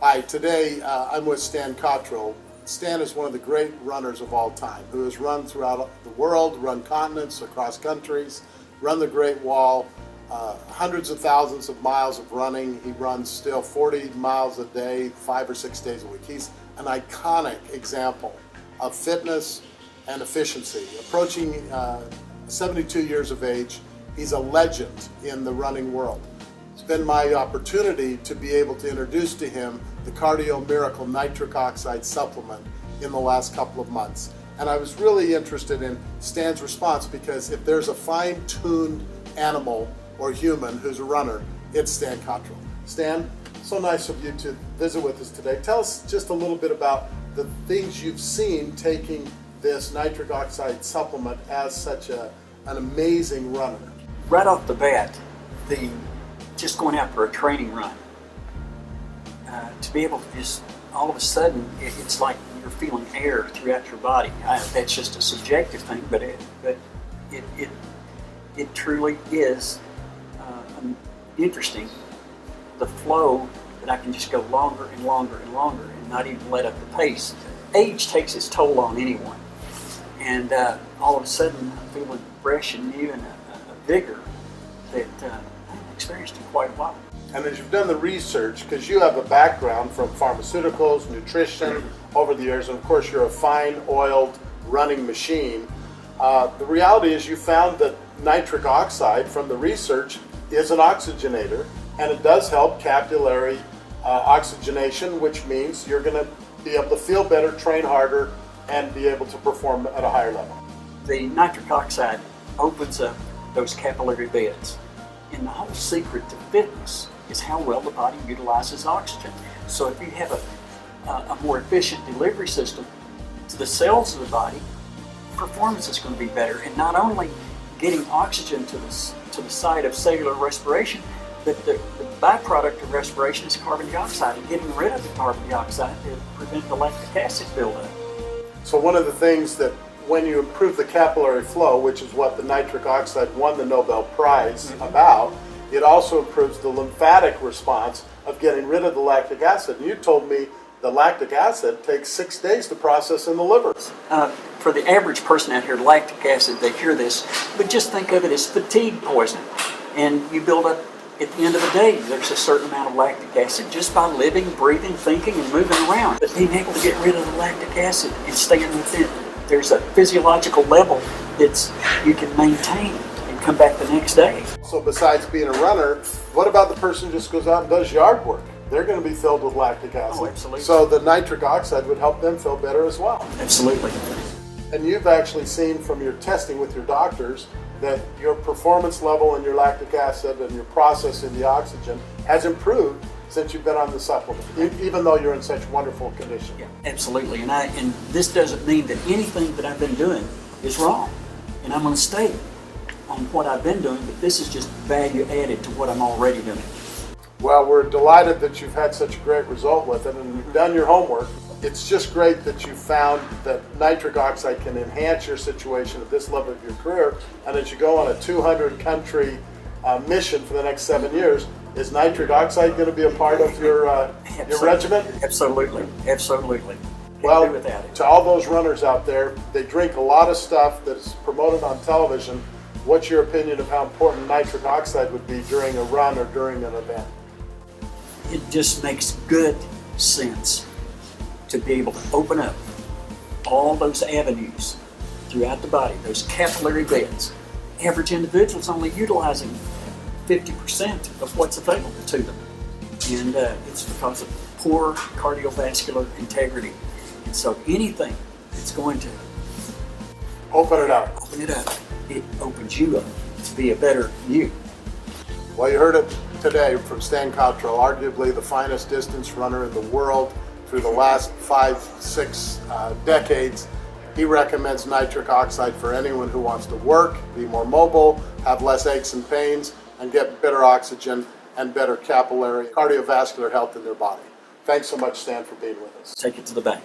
Hi, today I'm with Stan Cottrell. Stan is one of the great runners of all time who has run throughout the world, run continents, across countries, run the Great Wall, hundreds of thousands of miles of running. He runs still 40 miles a day, 5 or 6 days a week. He's an iconic example of fitness and efficiency. Approaching 72 years of age, he's a legend in the running world. It's been my opportunity to be able to introduce to him the Cardio Miracle Nitric Oxide supplement in the last couple of months. And I was really interested in Stan's response, because if there's a fine-tuned animal or human who's a runner, it's Stan Cottrell. Stan, so nice of you to visit with us today. Tell us just a little bit about the things you've seen taking this nitric oxide supplement as such an amazing runner. Right off the bat, just going out for a training run, to be able to just all of a sudden, it's like you're feeling air throughout your body. That's just a subjective thing, but it truly is interesting. The flow that I can just go longer and longer and longer and not even let up the pace. Age takes its toll on anyone, and all of a sudden I'm feeling fresh and new and a vigor that I haven't experienced in quite a while. And as you've done the research, because you have a background from pharmaceuticals, nutrition over the years, and of course you're a fine oiled running machine, the reality is you found that nitric oxide from the research is an oxygenator, and it does help capillary oxygenation, which means you're going to be able to feel better, train harder, and be able to perform at a higher level. The nitric oxide opens up those capillary beds, and the whole secret to fitness is how well the body utilizes oxygen. So if you have a more efficient delivery system to the cells of the body, performance is going to be better. And not only getting oxygen to the site of cellular respiration, but the byproduct of respiration is carbon dioxide, and getting rid of the carbon dioxide to prevent the lactic acid buildup. So one of the things that when you improve the capillary flow, which is what the nitric oxide won the Nobel Prize about, it also improves the lymphatic response of getting rid of the lactic acid. And you told me the lactic acid takes 6 days to process in the liver. For the average person out here, lactic acid, they hear this, but just think of it as fatigue poisoning. And you build up, at the end of the day, there's a certain amount of lactic acid just by living, breathing, thinking, and moving around. But being able to get rid of the lactic acid and staying within, there's a physiological level that you can maintain and come back the next day. So besides being a runner, what about the person who just goes out and does yard work? They're going to be filled with lactic acid. Oh, absolutely. So the nitric oxide would help them feel better as well. Absolutely. And you've actually seen from your testing with your doctors that your performance level and your lactic acid and your processing the oxygen has improved since you've been on the supplement, even though you're in such wonderful condition. Yeah, absolutely. And this doesn't mean that anything that I've been doing is wrong. And I'm going to stay on what I've been doing, but this is just value added to what I'm already doing. Well, we're delighted that you've had such a great result with it, and you've done your homework. It's just great that you found that nitric oxide can enhance your situation at this level of your career, and as you go on a 200-country mission for the next 7 years. Is nitric oxide going to be a part of your regimen? Absolutely, absolutely. Well, to all those runners out there, they drink a lot of stuff that's promoted on television. What's your opinion of how important nitric oxide would be during a run or during an event? It just makes good sense to be able to open up all those avenues throughout the body, those capillary beds. Average individual's only utilizing 50% of what's available to them. And it's because of poor cardiovascular integrity. And so anything that's going to open it up, it opens you up to be a better you. Well, you heard it today from Stan Cottrell, arguably the finest distance runner in the world through the last 5-6 decades. He recommends nitric oxide for anyone who wants to work, be more mobile, have less aches and pains, and get better oxygen and better capillary cardiovascular health in their body. Thanks so much, Stan, for being with us. Take it to the bank.